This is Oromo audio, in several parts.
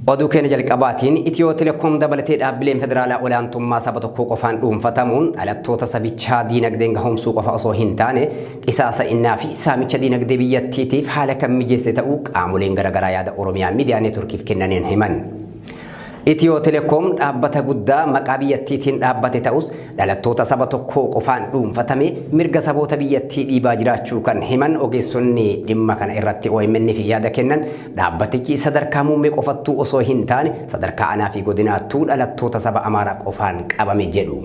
Oduu keenya jalqabaatiin Itiyoo Telekoom dabalatee dhaabbileen federaalaa olaantummaa saba tokkoo qofaan dhuunfatamuun dhalattoota sabichaa diinagdeen gahoomsuu qofa osoo hin taane qisaasa innaa fi saamicha diinagdee biyyattiitiif haala kan mijeesse ta'uu qaamoleen garaagaraa yaada Oromiyaa Miidiyaa Neetworkiif kennaniin himan. Itiyoo Telekoom dhaabbata guddaa maqaa biyyattiitiin dhaabbate ta'us dhalattoota saba tokkoo qofaan dhuunfatame mirga saboota biyyattii dhiibaa jiraachuu kan himan ogeessonni dhimma kana irratti OMN fi yaada kennan dhaabbatichi sadarkaa muummee qofattuu osoo hin taane sadarkaa aanaa fi godinaattuu dhalattoota saba Amaaraa qofaan qabame jedhu.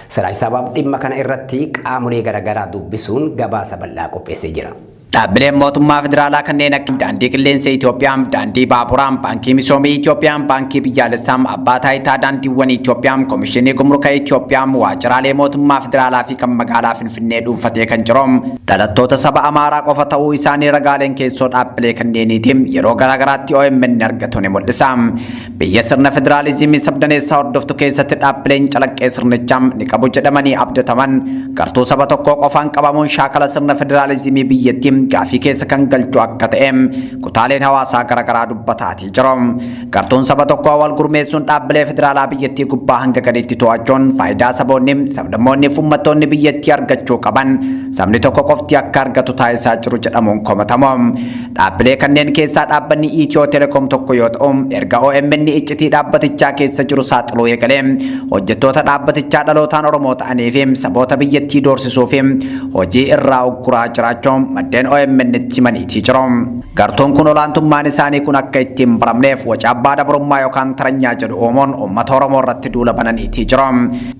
Siraayi sabaaf dhimma kana irratti qaamolee garaagaraa dubbisuun gabaasa bal'aa qopheessee jira. Dhaabbileen mootummaa federaalaa kanneen akka daandii qilleensa Itoophiyaa, daandii baaburaa, baankii misoomii Itoophiyaa, baankii biyyaalessaa, abbaa taayitaa daandiiwwan Itoophiyaa, komishinii gumruka Itoophiyaa, waajjiraalee mootummaa federaalaa fi kan magaalaa Finfinnee dhuunfatee kan jiru dhalattoota saba Amaaraa qofa ta'uu isaanii ragaaleen keessoo dhaabbilee kanneeniitiin yeroo garaagaraatti OMN argatu ni mul'isa. Biyya sirna federaalizimii sabdaneessaa hordoftu keessatti dhaabbileen calaqqee sirnichaa ni qabu jedhamanii abdataman gartuu saba tokkoo qofaan qabamuun shaakala sirna federaalizimii biyyattii gaafii keessa kan galchu akka ta'e kutaaleen hawaasaa garaagaraa dubbataatii jiru. Gartuun saba tokkoo wal gurmeessuun dhaabbilee federaalaa biyyattii gubbaa hanga gadiitti to'achuun faayidaa saboonni, sablammoonni fi uummattoonni biyyattii argachuu qaban sabni tokko qofti akka argatu taasisaa jiru jedhamuun komatamu. Dhaabbilee kanneen keessaa dhaabbanni Itiyoo Telekoom tokko yoo ta'u, erga OMN iccitii dhaabbatichaa keessa jiru saaxiluu eegalee hojjettoota dhaabbatichaa dhalootaan Oromoo ta'anii fi saboota biyyattii doorsisuu fi hojii irraa ugguraa jiraachuun maddeen OMN itti maniitii jiru. Gartuun kun olaantummaan isaanii kun akka ittiin baramneef waca abbaa dabrummaa yookaan taranyaa jedhu uumuun uummata Oromoo irratti duula bananiitii jiru.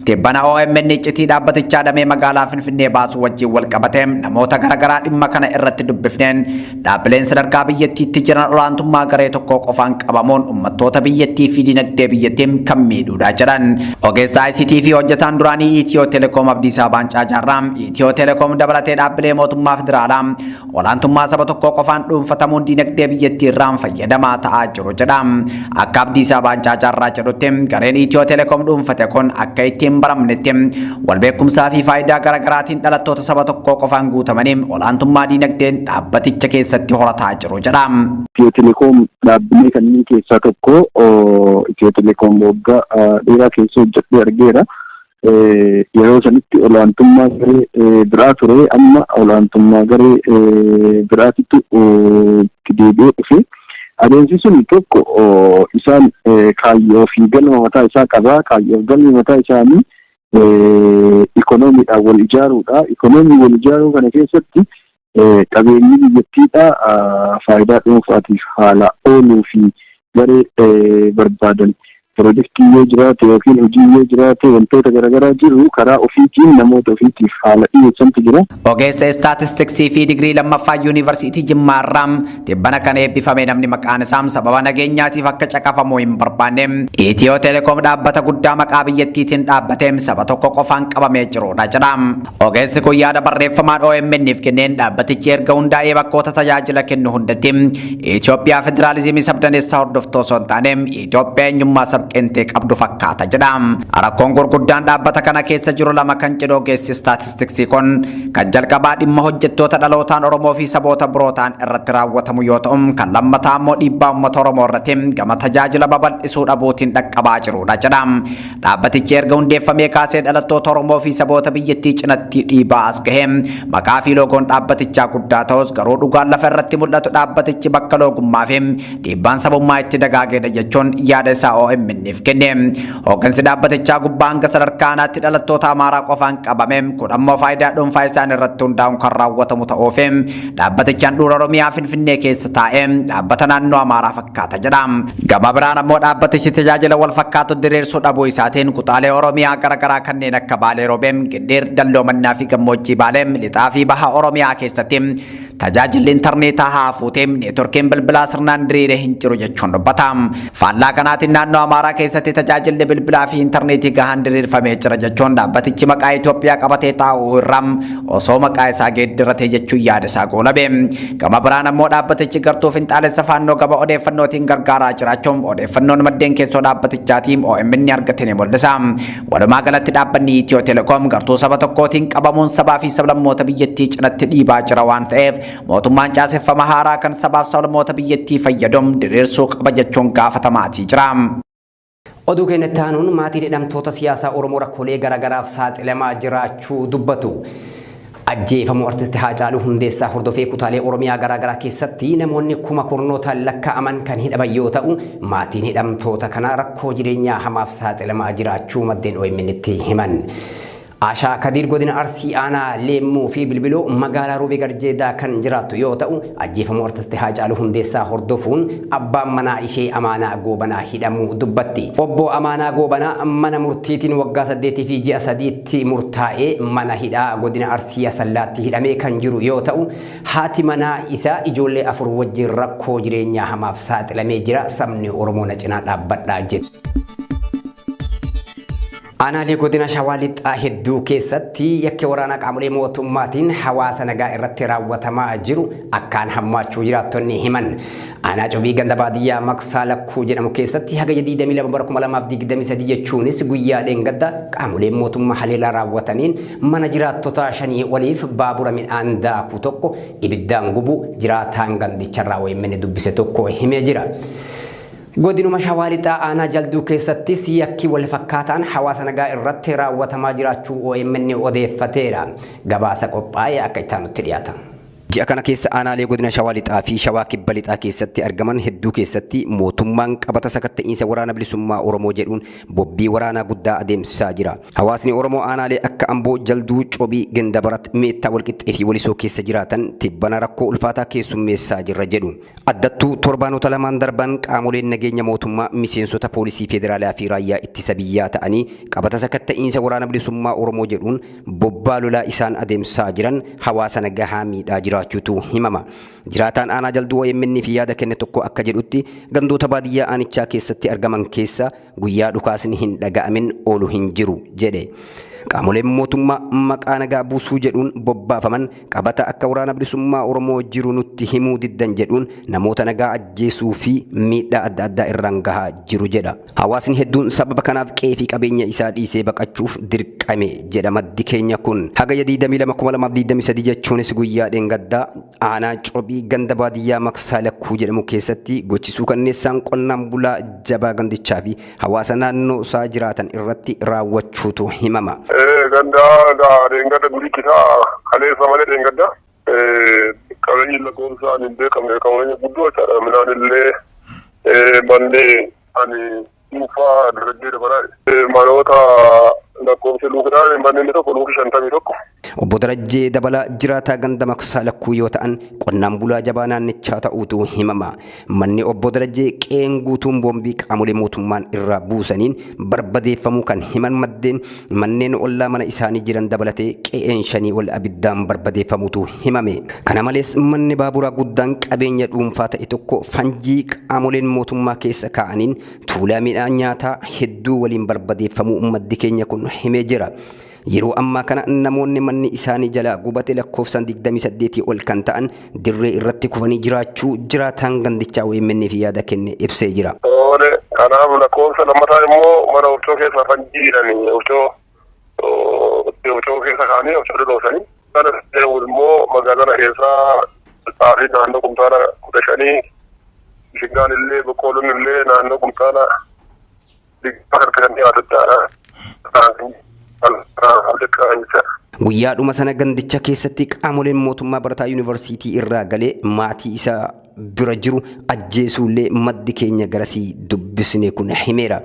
Tibbana OMN iccitii dhaabbatichaa damee magaalaa Finfinnee baasuu wajjin wal qabatee namoota garaagaraa dhimma kana irratti dubbifneen dhaabbileen sadarkaa biyyattiitti jiran olaantummaa garee tokkoo qofaan qabamuun uummattoota biyyattii fi dinagdee biyyattiin kan miidhuudha jedhan. Ogeessa ICT fi hojjetaan duraanii Itiyoo Telekoom Abdiisaa Baancaa Jaarraa Itiyoo Telekoom dabalatee dhaabbilee mootummaa federaalaa olaantummaa saba tokkoo qofaan dhuunfatamuun dinagdee biyyattii irraan fayyadamaa ta'aa jiru jedha. Akka Abdiisaa Baancaa Jaarraa jedhutti gareen Itiyoo Telekoom dhuunfate kun akka ittiin baramnetti walbeekumsaa fi faayidaa garaagaraatiin dhalattoota saba tokkoo qofaan guutamanii olaantummaa dinagdeen dhaabbaticha keessatti horataa jiru jedha. Itiyoo Telekoom dhaabbilee kanneen keessaa tokko. Itiyoo Telekoom waggaa dheeraa keessa hojjedhee argeera. Yeroo sanitti olaantummaa garee biraa ture, amma olaantummaa garee biraatitu deebi'ee dhufe. Adeemsi sun tokko isaan kaayyoo fi galma mataa isaa qabaa. Kaayyoo galmi mataa isaanii ikoonomiidhaan wal ijaaruudha. Ikonoomii wal ijaaruu kana keessatti qabeenyi biyyattiidha faayidaa dhuunfaatiif haala ooluu fi garee barbaadan. Pirojektii yoo jiraate yookiin hojii yoo jiraate wantoota garaagaraa jiru karaa ofiitiin namoota ofiitiif haala dhiyeessantu jira. Ogeessa istaatistiksii fi digirii lammaffaa yuunivarsiitii Jimmaarraa tibbana kana eebbifame namni maqaan isaa sababa nageenyaatiif akka caqafamu hin barbaanne Itiyoo Telekoom dhaabbata guddaa maqaa biyyattiitiin dhaabbatee saba tokko qofaan qabamee jirudha jedha. Ogeessi kun yaada barreeffamaan OMN'if kenneen dhaabbatichi erga hundaa'ee bakkoota tajaajila kennu hundatti Itoophiyaa federaalizimii sabdaneessaa hordoftuu osoo hin taane Itoophiyaa eenyummaa qentee qabdu fakkaata jedha. Rakkoon gurguddaan dhaabbata kana keessa jiru lama kan jedhu ogeessi istaatistiksii kun kan jalqabaa dhimma hojjettoota dhalootaan Oromoo fi saboota birootaan irratti raawwatamu yoo ta'u, kan lammataa immoo dhiibbaa uummata Oromoo irratti gama tajaajila babal'isuu dhabuutiin dhaqqabaa jirudha jedha. Dhaabbatichi erga hundeeffamee kaasee dhalattoota Oromoo fi saboota biyyattii cinatti dhiibbaa as gahee maqaa fi loogoon dhaabbatichaa guddaa ta'us garuu dhugaan lafa irratti mul'atu dhaabbatichi bakka loogummaa fi dhiibbaan sabummaa itti dagaageedha jechuun yaada isaa OMN niif kenne. Hooggansi dhaabbatichaa gubbaa hanga sadarkaa aanaatti dhalattoota Amaaraa qofaan qabame kun ammoo faayidaa dhuunfaa isaan irratti hundaa'uun kan raawwatamu ta'uuf dhaabbatichaan dhuura Oromiyaa Finfinnee keessa taa'ee dhaabbata naannoo Amaaraa fakkaata jedha. Gama biraan ammoo dhaabbatichi tajaajila wal fakkaatu diriirsuu dhabuu isaatiin kutaalee Oromiyaa garaagaraa kanneen akka Baalee Roobee, Gindeer, Dalloomannaa fi Gammoojjii Baalee, Lixaa fi Baha Oromiyaa keessatti tajaajilli intarneetaa haa fuutee neetworkiin bilbilaa sirnaan diriiree hin jiru jechuun dubbata. Faallaa kanaatiin naannoo Amaaraa keessatti tajaajilli bilbilaa fi intarneetii gahaan diriirfamee jira jechuun dhaabbatichi maqaa Itoophiyaa qabatee taa'uu irraa osoo maqaa isaa geeddarate jechuun yaada isaa goolabe. Gama biraan ammoo dhaabbatichi gartuu finxaalessa faannoo gaba odeeffannootiin gargaaraa jiraachuun odeeffannoon maddeen keessoo dhaabbatichaatiin OMN argate ni mul'isa. Walumaa galatti dhaabbanni Itiyoo Telekoom gartuu saba tokkootiin qabamuun sabaa fi sablammoota biyyattii cinatti dhiibaa jira waan ta'eef mootummaan caaseffama haaraa kan sabaaf sablammoota biyyattii fayyadamu diriirsuu qaba jechuun gaafatamaatii jira. Oduu keenyatti aanuun maatiin hidhamtoota siyaasaa Oromoo rakkoolee garaagaraaf saaxilamaa jiraachuu dubbatu. Ajjeefamuu artisti Haacaaluu Hundeessaa hordofee kutaalee Oromiyaa garaagaraa keessatti namoonni kuma kurnootaan lakkaa'aman kan hidhaman yoo ta'u, maatiin hidhamtoota kanaa rakkoo jireenyaa hamaaf saaxilamaa jiraachuu maddeen OMN'tti himan. Ashaa Kadir godina Arsii aanaa Leemmuu fi Bilbiloo magaalaa Roobee Garjeedaa kan jiraattu yoo ta'u, ajjeefamuu artisti Haacaaluu Hundeessaa hordofuun abbaan manaa ishee Amaanaa Goobanaa hidhamuu dubbatti. Obbo Amaanaa Goobanaa mana murtiitiin waggaa 8 fi ji'a 3tti murtaa'ee mana hidhaa godina Arsii Asallaatti hidhamee kan jiru yoo ta'u, haati manaa isaa ijoollee 4 wajjin rakkoo jireenyaa hamaaf saaxilamee jira. Sabni Oromoo na cinaa dhaabbadhaa jedhe. Aanaalee godina Shawaa Lixaa hedduu keessatti yakka waraanaa qaamolee mootummaatiin hawaasa nagaa irratti raawwatamaa jiru akkaan hammaachuu jiraattonni himan. Aanaa Cobii ganda baadiyyaa Maqsaa Lakkuu jedhamu keessatti hagayya 22/2023 jechuunis guyyaa dheengadda qaamoleen mootummaa haleellaa raawwataniin mana jiraattota 5 waliif baabura midhaan daakuu tokko ibiddaan gubu jiraataan gandicharraa OMN dubbise tokko himee jira. Godinuma Shawaa Lixaa aanaa Jalduu keessattis yakki wal fakkaataan hawaasa nagaa irratti raawwatamaa jiraachuu OMN odeeffateera. Gabaasa qophaa'ee akka itti aanutti dhiyaata. Ji'a kana keessa aanaalee godina Shawaa Lixaa fi Shawaa Kibba Lixaa keessatti argaman hedduu keessatti mootummaan qabata sakatta'iinsa waraana bilisummaa Oromoo jedhuun bobbii waraanaa guddaa adeemsisaa jira. Hawaasni Oromoo aanaalee akka Amboo, Jalduu, Cobii, Gandabarat, Meettaa, Walqixxee fi Walisoo keessa jiraatan tibbana rakkoo ulfaataa keessummeessaa jirra jedhu. Addattuu torbaanota lamaan darban qaamoleen nageenya mootummaa miseensota poolisii federaalaa fi raayyaa ittisa biyyaa ta'anii qabata sakatta'iinsa waraana bilisummaa Oromoo jedhuun bobbaa lolaa isaan adeemsisaa jiran hawaasa nagaa miidhaa jiraachuutu himama. Jiraataan aanaa Jalduu OMN fi yaada kenne tokko akka jedhutti gandoota baadiyyaa aanichaa keessatti argaman keessa guyyaa dhukaasni hin dhaga'amin oolu hin jiru jedhe. Qaamoleen mootummaa maqaa nagaa buusuu jedhuun bobbaafaman qabata akka waraana bilisummaa Oromoo jiru nutti himuu diddan jedhuun namoota nagaa ajjeesuu fi miidhaa adda addaa irraan gahaa jiru jedha. Hawaasni hedduun sababa kanaaf qe'ee fi qabeenya isaa dhiisee baqachuuf dirqame jedha maddi keenya kun. Hagayya 22/2023 jechuunis guyyaa dheengaddaa aanaa Cobii ganda baadiyyaa Maqsaa Lakkuu jedhamu keessatti gochisuu kanneessaan qonnaan bulaa jabaa gandichaa fi hawaasa naannoo isaa jiraatan irratti raawwachuutu himama. Ganda dheengadda durii kisaa kaleessa malee dheengadda qabeenyi lakkoofsaan hin beekamne qabeenya guddoo jechaadha. Midhaan illee manneen ani dhuunfaa darajjee dabalaa manoota lakkoofsa luukidhaan manneen tokko luukii 51. Obbo Darajjee Dabalaa jiraataa ganda Maqsaa Lakkuu yoo ta'an qonnaan bulaa jabaa naannichaa ta'uutu himama. Manni Obbo Darajjee qe'een guutuun boombii qaamolee mootummaan irraa buusaniin barbadeeffamuu kan himan maddeen manneen ollaa mana isaanii jiran dabalatee qe'een 5 ol abiddaan barbadeeffamuutu himame. Kana malees manni baaburaa guddaan qabeenya dhuunfaa ta'e tokko fanjii qaamoleen mootummaa keessa kaa'aniin tuulaa midhaan nyaataa hedduu waliin barbadeeffamuu maddi keenya kun himee jira. Yeroo ammaa kana namoonni manni isaanii jalaa gubate lakkoofsaan 28 ol kan ta'an dirree irratti kufanii jiraachuu jiraataan gandichaa OMN fi yaada kenne ibsee jira. Kanaaf lakkoofsa lammataa immoo mana ofcoo keessa fanjii jedhanii ofcoo keessa kaanii ofcoo dhodhoofsanii kana immoo magaalaa keessaa xaafii naannoo kumtaala 15 bishingaan illee boqqoolloon illee naannoo kumtaala 20 harkisanii yaadattaadha. Guyyaadhuma sana gandicha keessatti qaamoleen mootummaa barataa yuunivarsiitii irraa galee maatii isaa bira jiru ajjeesuullee maddi keenya garasii dubbisne kun himeera.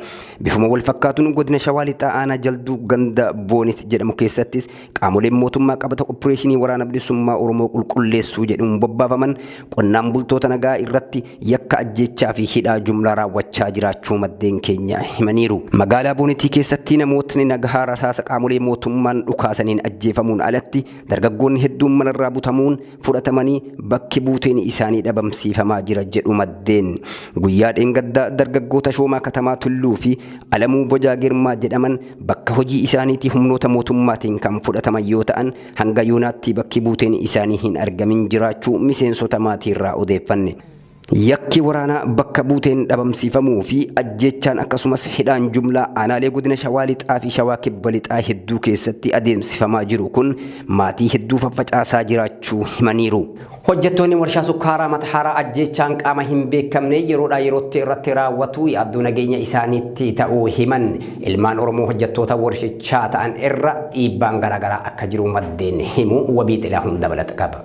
Bifuma wal fakkaatuun godina Shawaa Lixaa aanaa Jalduu ganda Boonit jedhamu keessattis qaamoleen mootummaa qabata opereeshinii waraana bilisummaa Oromoo qulqulleessuu jedhuun bobbaafaman qonnaan bultoota nagaa irratti yakka ajjechaa fi hidhaa jumlaa raawwachaa jiraachuu maddeen keenya himaniiru. Magaalaa Boonitii keessatti namootni nagaa rasaasa qaamolee mootummaan dhukaasaniin ajjeefamuun alatti dargaggoonni hedduun manarraa butamuun fudhatamanii bakki buuteen isaanii dhabamsiifamaa jira jedhu maddeen. Guyyaa dheengaddaa dargaggoota Shoomaa Katamaa Tulluu fi Alamuu Bojaa Girmaa jedhaman bakka hojii isaaniitii humnoota mootummaatiin kan fudhataman yoo ta'an hanga yoonaatti bakki buuteen isaanii hin argamin jiraachuu miseensota maatii irraa odeeffanne. Yakki waraanaa bakka buuteen dhabamsiifamuu fi ajjechaan akkasumas hidhaan jumlaa aanaalee godina Shawaa Lixaa fi Shawaa Kibba Lixaa hedduu keessatti adeemsifamaa jiru kun maatii hedduu faffacaasaa jiraachuu himaniiru. Hojjettoonni warshaa sukkaaraa Mataharaa ajjechaan qaama hin beekamne yeroodhaa yerootti irratti raawwatu yaaddoo nageenya isaaniitti ta'uu himan. Ilmaan Oromoo hojjettoota warshichaa ta'an irra dhiibbaan garaagaraa akka jiru maddeen himu. Wabii Xilahuun dabalata qaba.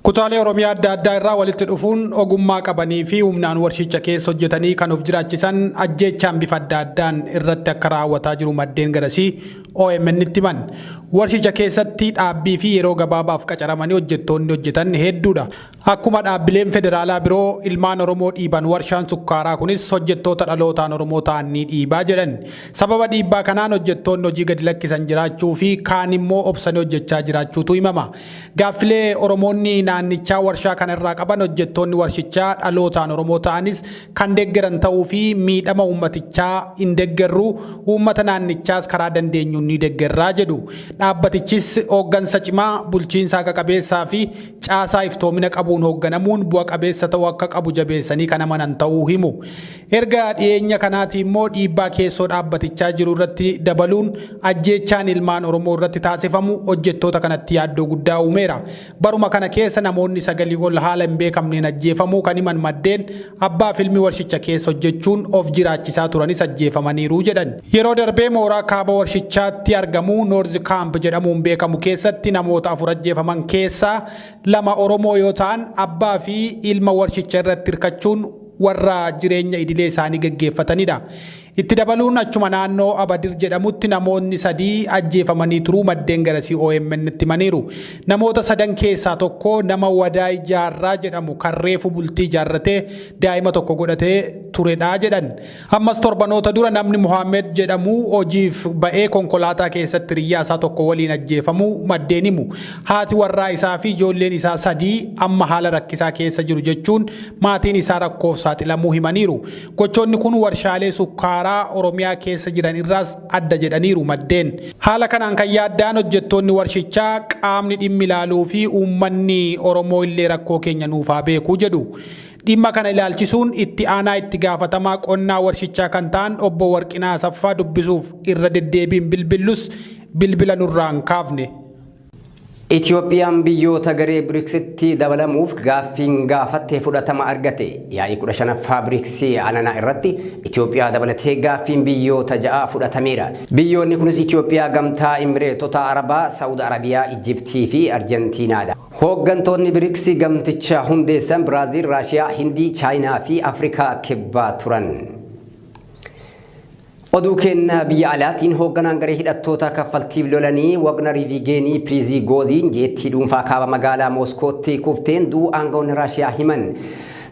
Kutaalee Oromiyaa adda addaa irraa walitti dhufuun ogummaa qabanii fi humnaan warshicha keessa hojjetanii kan of jiraachisan ajjechaan bifa adda addaan irratti akka raawwataa jiru maddeen garasii OMN itti himan. Warshicha keessatti dhaabbii fi yeroo gabaabaaf qacaramanii hojjettoonni hojjetan hedduudha. Akkuma dhaabbileen federaalaa biroo ilmaan Oromoo dhiiban warshaan sukkaaraa kunis hojjettoota dhalootaan Oromoo ta'an ni dhiibaa jedhan. Sababa dhiibbaa kanaan hojjettoonni hojii gadi lakkisan jiraachuu fi kaan immoo obsanii hojjechaa jiraachuutu himama. Gaaffilee Oromoonni naannichaa warshaa kanarraa qaban hojjettoonni warshichaa dhalootaan Oromoo ta'anis kan deeggaran ta'uu fi miidhama uummatichaa hin deeggarru uummata naannichaas karaa dandeenyuun ni deeggarraa jedhu. Dhaabbatichis hooggansa cimaa bulchiinsa qabeessaa fi caasaa iftoomina qabuun hoogganamuun bu'a qabeessa ta'uu akka qabu jabeessanii kan amanan ta'uu himu. Erga dhiyeenya kanaati immoo dhiibbaa keessoo dhaabbatichaa jiru irratti dabaluun ajjechaan ilmaan Oromoo irratti taasifamu hojjettoota kanatti yaaddoo guddaa uumeera. Baruma kana keessa namoonni 9 ol haala hin beekamneen ajjeefamuu kan himan maddeen abbaa filmi warshicha keessa hojjechuun of jiraachisaa turanis ajjeefamaniiru jedhan. Yeroo darbee mooraa kaaba warshichaatti argamu North Camp jedhamuun beekamu keessatti namoota 4 ajjeefaman keessaa 2 Oromoo yoo ta'an abbaa fi ilma warshicha irratti hirkachuun warra jireenya idilee isaanii gaggeeffatanidha. Itti dabaluun achuma naannoo Abadir jedhamutti namoonni 3 ajjeefamanii turuu maddeen garasii OMN itti himaniiru. Namoota 3 keessaa tokko nama Wadaay Jaarraa jedhamu kan reefu bultii ijaarratee daa'ima tokko godhatee turedha jedhan. Ammas torbanoota dura namni Muhammed jedhamu hojiif ba'ee konkolaataa keessatti riyyaasaa tokko waliin ajjeefamuu maddeen himu. Haati warraa isaa fi ijoolleen isaa 3 amma haala rakkisaa keessa jiru jechuun maatiin isaa rakkoof saaxilamuu himaniiru. Gochoonni kun warshaalee sukkaaraa Oromiyaa keessa jiran irraas adda jedhaniiru maddeen. Haala kanaan kan yaaddaan hojjettoonni warshichaa qaamni dhimmi ilaaluu fi uummanni Oromoo illee rakkoo keenya nuufaa beekuu jedhu. Dhimma kana ilaalchisuun itti aanaa itti gaafatamaa qonnaa warshichaa kan ta'an obbo Warqinaa Asaffaa dubbisuuf irra deddeebiin bilbillus bilbila nurraan kaafne. Itoophiyaan biyyoota garee BRICSitti dabalamuuf gaaffiin gaafattee fudhatama argate. Yaa'ii 15ffaa BRICS aananaa irratti Itoophiyaa dabalatee gaaffiin biyyoota 6 fudhatameera. Biyyoonni kunis Itoophiyaa, Gamtaa Imireetota Arabaa, Saawud Arabiyaa, Ijiptii fi Arjentiinaadha. Hooggantoonni BRICS gamticha hundeessan Biraaziil, Raashiyaa, Hindii, Chaayinaa fi Afrikaa kibbaa turan. Oduu kenna biyya alaatiin hoogganaan garee hidhattoota kaffaltiif lolanii Wagner Yevgeny Prigozhin jeettii dhuunfaa kaaba magaalaa Mooskootti kufteen du'uu aangawoonni Raashiyaa himan.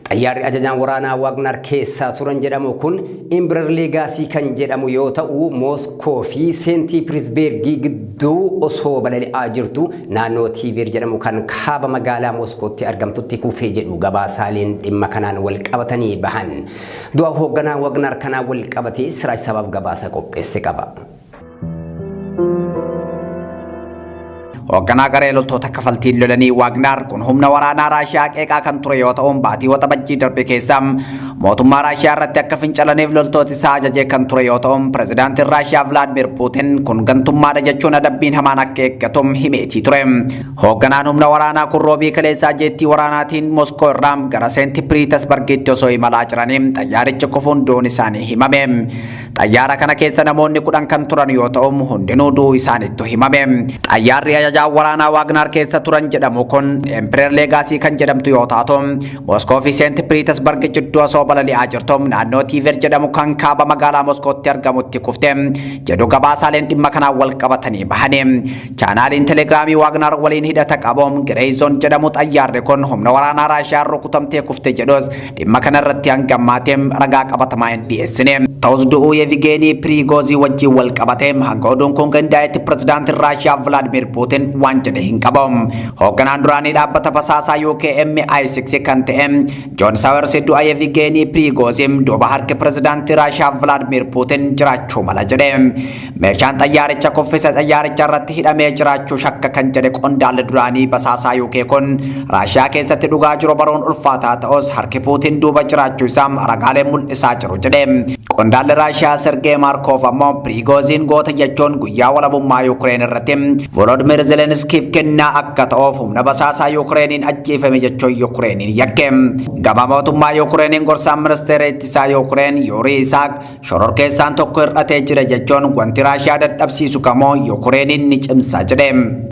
Xayyaarri ajajaan waraanaa Wagner keessa turan jedhamu kun Embraer Legacy kan jedhamu yoo ta'u Mooskoo fi Seent Piirsberg gidduu osoo balali'aa jirtu naannoo Tiver jedhamu kan kaaba magaalaa Mooskootti argamtutti kufee jedhu gabaasaaleen dhimma kanaan wal qabatanii bahan. Du'a hoogganaa Wagner kanaan wal qabatee Siraaj Sabaaf gabaasa qopheesse qaba. Hoogganaa garee loltoota kaffaltiin lolanii Wagner kun humna waraanaa Raashiyaa qeeqaa kan ture yoo ta'u baatii waxabajjii darbe keessa mootummaa Raashiyaa irratti akka fincalaniif loltooti isaa ajajee kan ture yoo ta'u pirezidaantiin Raashiyaa Vladimir Putin kun gantummaadha jechuun adabbiin hamaan akka eeggatum himeetii ture. Hoogganaan humna waraanaa kun roobii kaleessaa jeettii waraanaatiin Moskoo irraa gara Seent Piirsbergitti osoo imalaa jiranii xayyaarichi kufuun du'uun isaanii himame. Xayyaara kana keessa namoonni 10 kan turan yoo ta'u hundinuu du'uu isaaniitu himame. Xayyaarri ajajaa waraanaa Wagner keessa turan jedhamu kun Embraer Legacy kan jedhamtu yoo taatu Moskoo fi Seent Piirsberg jidduu osoo balali'aa jirtu naannoo Tiver jedhamu kan kaaba magaalaa Moskootti argamutti kufte jedhu gabaasaaleen dhimma kanaan wal qabatanii bahani. Chaanaaliin Telegiraamii Wagner waliin hidhata qabu Grayzon jedhamu xayyaarri kun humna waraanaa Raashiyaa rukutamtee kufte jedhus dhimma kana irratti hangammaatee ragaa qabatamaa hin dhiyeessine. Ta'us du'uu Yevgeny Prigozhin wajjin wal qabatee hanga oduun kun gandaa'etti pirezidaantiin Raashiyaa Vladimir Putin waan jedhe hin qabu. Hoogganaan duraanii dhaabbata basaasaa UKM MI6 kan ta'e Joon Saawers du'a Yevgeenii Prigozhin duuba harki pirezidaantii Raashiyaa Vladimir Putin jiraachuu mala jedhe. Meeshaan xayyaaricha kuffisa xayyaaricha irratti hidhamee jiraachuu shakka kan jedhe qondaalli duraanii basaasaa UK kun Raashiyaa keessatti dhugaa jiru baruun ulfaataa ta'us harki Putin duuba jiraachuu isaa ragaalee mul'isaa jiru jedhe. Qondaalli Raashiyaa Sergey Markov ammoo Prigozhin goota jechuun guyyaa walabummaa Ukraine irratti Volodymyr Zelenskyif kennaa akka ta'uuf humna basaasaa Ukrainiin ajjeefame jechuun Ukrainiin yakke. Gama mootummaa Ukrainiin gorsaan ministeera ittisaa Ukraine Yuri Isaak shororkeessaan tokko hir'atee jira jechuun wanti Raashiyaa dadhabsiisu kamoo Ukrainiin ni cimsa jedhe.